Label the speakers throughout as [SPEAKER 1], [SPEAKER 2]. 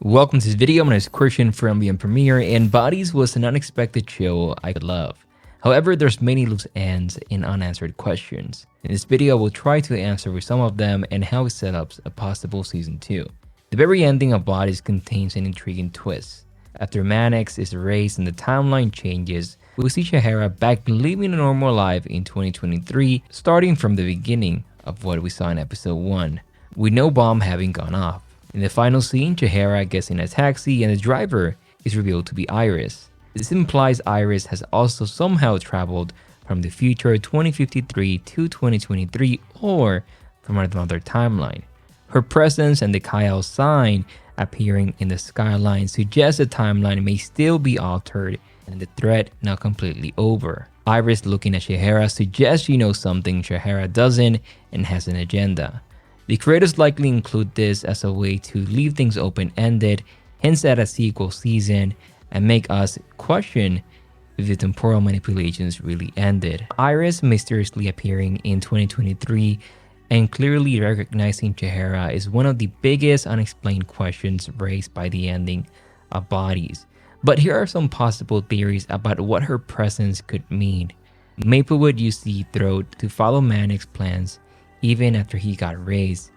[SPEAKER 1] Welcome to this video. My name is Christian from the Premiere, and Bodies was an unexpected show I could love. However, there's many loose ends in unanswered questions. In this video, we'll try to answer with some of them and how it set up a possible season 2. The very ending of Bodies contains an intriguing twist. After Mannix is erased and the timeline changes, we see Shahara back living a normal life in 2023, starting from the beginning of what we saw in episode 1, with no bomb having gone off. In the final scene, Shahara gets in a taxi and the driver is revealed to be Iris. This implies Iris has also somehow traveled from the future 2053 to 2023 or from another timeline. Her presence and the Kyle sign appearing in the skyline suggests the timeline may still be altered and the threat not completely over. Iris looking at Shahara suggests she knows something Shahara doesn't and has an agenda. The creators likely include this as a way to leave things open-ended, hints at a sequel season, and make us question if the temporal manipulations really ended. Iris mysteriously appearing in 2023 and clearly recognizing Shahara is one of the biggest unexplained questions raised by the ending of Bodies. But here are some possible theories about what her presence could mean. Maplewood used the throat to follow Mannix's plans even after he got raised.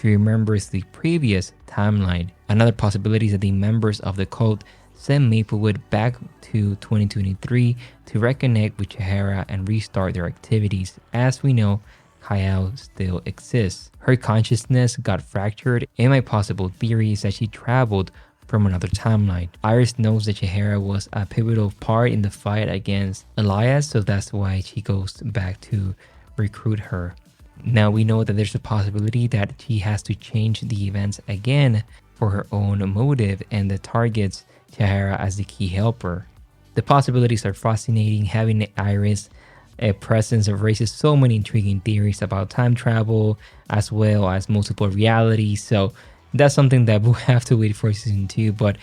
[SPEAKER 1] She remembers the previous timeline. Another possibility is that the members of the cult sent Maplewood back to 2023 to reconnect with Shahara and restart their activities. As we know, Kyle still exists. Her consciousness got fractured, and my possible theory is that she traveled from another timeline. Iris knows that Shahara was a pivotal part in the fight against Elias, so that's why she goes back to recruit her. Now we know that there's a possibility that she has to change the events again for her own motive and that targets Shahara as the key helper. The possibilities are fascinating. Having Iris a presence raises so many intriguing theories about time travel as well as multiple realities. So that's something that we'll have to wait for season 2, but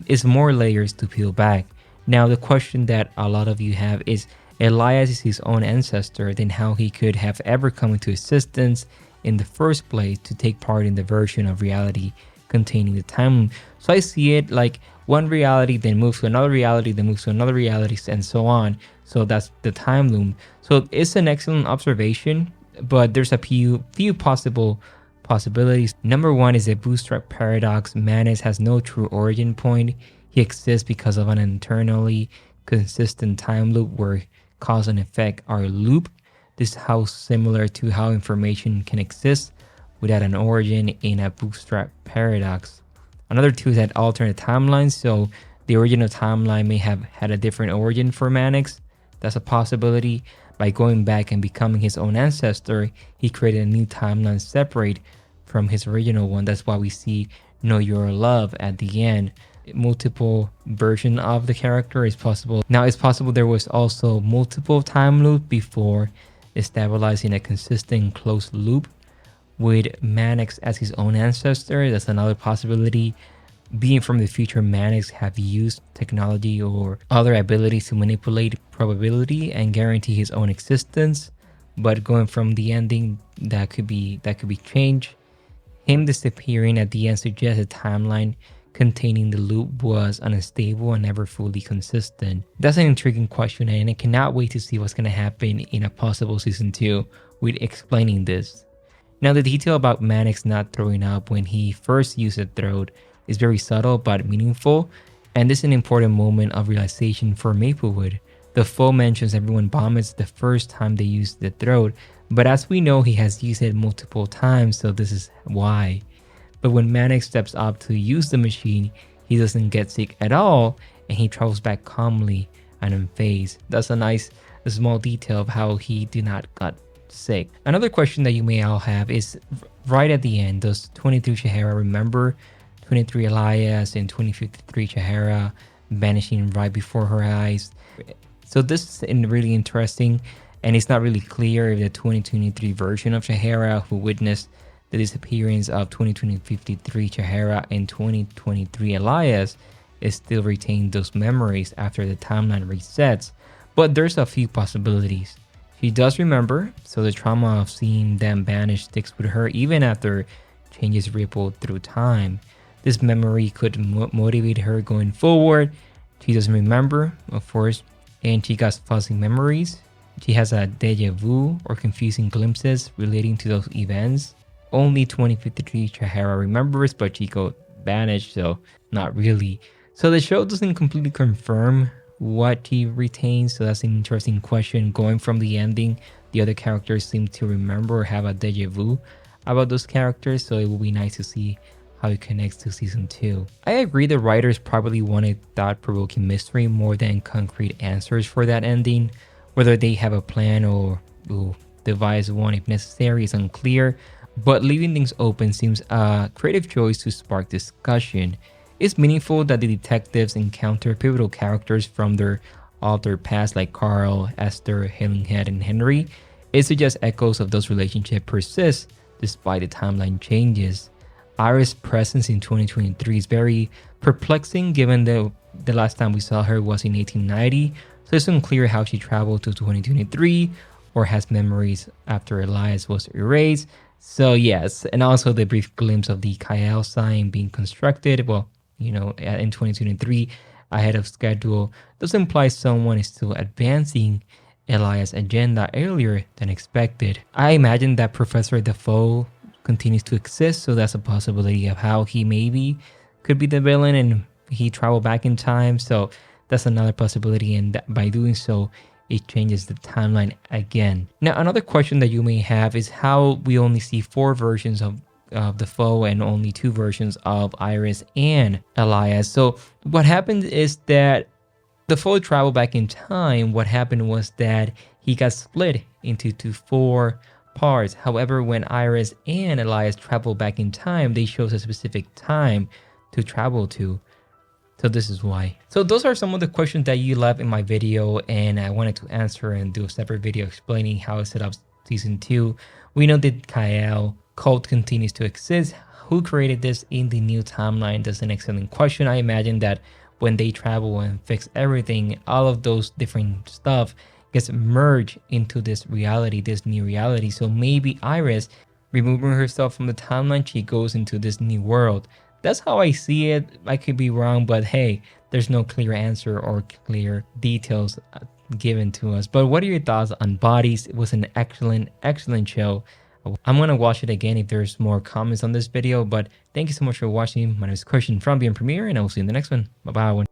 [SPEAKER 1] it's more layers to peel back. Now the question that a lot of you have is, Elias is his own ancestor, then how he could have ever come into existence in the first place to take part in the version of reality containing the time loop. So I see it like one reality then moves to another reality, then moves to another reality, and so on. So that's the time loop. So it's an excellent observation, but there's a few possible possibilities. Number one is a bootstrap paradox. Mannix has no true origin point. He exists because of an internally consistent time loop where cause and effect are loop. This is how similar to how information can exist without an origin in a bootstrap paradox. Another two is that alternate timelines. So the original timeline may have had a different origin for Mannix. That's a possibility. By going back and becoming his own ancestor, he created a new timeline separate from his original one. That's why we see Know Your Love at the end. Multiple version of the character is possible. Now it's possible there was also multiple time loop before stabilizing a consistent closed loop with Mannix as his own ancestor. That's another possibility. Being from the future, Mannix have used technology or other abilities to manipulate probability and guarantee his own existence, but going from the ending that could be changed. Him disappearing at the end suggests a timeline containing the loop was unstable and never fully consistent. That's an intriguing question, and I cannot wait to see what's going to happen in a possible season 2 with explaining this. Now the detail about Mannix not throwing up when he first used the throat is very subtle but meaningful, and this is an important moment of realization for Maplewood. The foe mentions everyone vomits the first time they use the throat, but as we know, he has used it multiple times, so this is why. But when Mannix steps up to use the machine, he doesn't get sick at all, and he travels back calmly and unfazed. That's a small detail of how he did not got sick. Another question that you may all have is, right at the end, does 23 Shahara remember 23 Elias and 2053 Shahara vanishing right before her eyes? So this is really interesting, and it's not really clear if the 2023 version of Shahara who witnessed the disappearance of 2053 Shahara and 2023 Elias is still retain those memories after the timeline resets, but there's a few possibilities. She does remember, so the trauma of seeing them vanish sticks with her even after changes ripple through time. this memory could motivate her going forward. She doesn't remember, of course, and she got fuzzy memories. She has a deja vu or confusing glimpses relating to those events. Only 2053 Shahara remembers, but Chico vanished, so not really. So the show doesn't completely confirm what he retains, so that's an interesting question. Going from the ending, the other characters seem to remember or have a deja vu about those characters, so it will be nice to see how it connects to season 2. I agree the writers probably wanted thought-provoking mystery more than concrete answers for that ending. Whether they have a plan or will devise one if necessary is unclear, but leaving things open seems a creative choice to spark discussion. It's meaningful that the detectives encounter pivotal characters from their altered past like Carl, Esther, Hillinghead, and Henry. It suggests echoes of those relationships persist despite the timeline changes. Iris' presence in 2023 is very perplexing given the last time we saw her was in 1890, so it's unclear how she traveled to 2023 or has memories after Elias was erased. So yes, and also the brief glimpse of the Kyle sign being constructed, well, you know, in 2023 ahead of schedule does imply someone is still advancing Elias' agenda earlier than expected. I imagine that Professor Defoe continues to exist, so that's a possibility of how he maybe could be the villain and he traveled back in time, so that's another possibility, and by doing so it changes the timeline again. Now another question that you may have is how we only see 4 versions of Defoe and only 2 versions of Iris and Elias. So what happened is that Defoe traveled back in time. What happened was that he got split into 4 parts. However, when Iris and Elias travel back in time, they chose a specific time to travel to. So this is why. So those are some of the questions that you left in my video, and I wanted to answer and do a separate video explaining how I set up season 2. We know that Kyle cult continues to exist. Who created this in the new timeline? That's an excellent question. I imagine that when they travel and fix everything, all of those different stuff gets merged into this reality, this new reality. So maybe Iris, removing herself from the timeline, she goes into this new world. That's how I see it. I could be wrong, but hey, there's no clear answer or clear details given to us. But what are your thoughts on Bodies? It was an excellent show. I'm gonna watch it again if there's more comments on this video, but thank you so much for watching. My name is Christian from Being Premiere, and I will see you in the next one. Bye bye.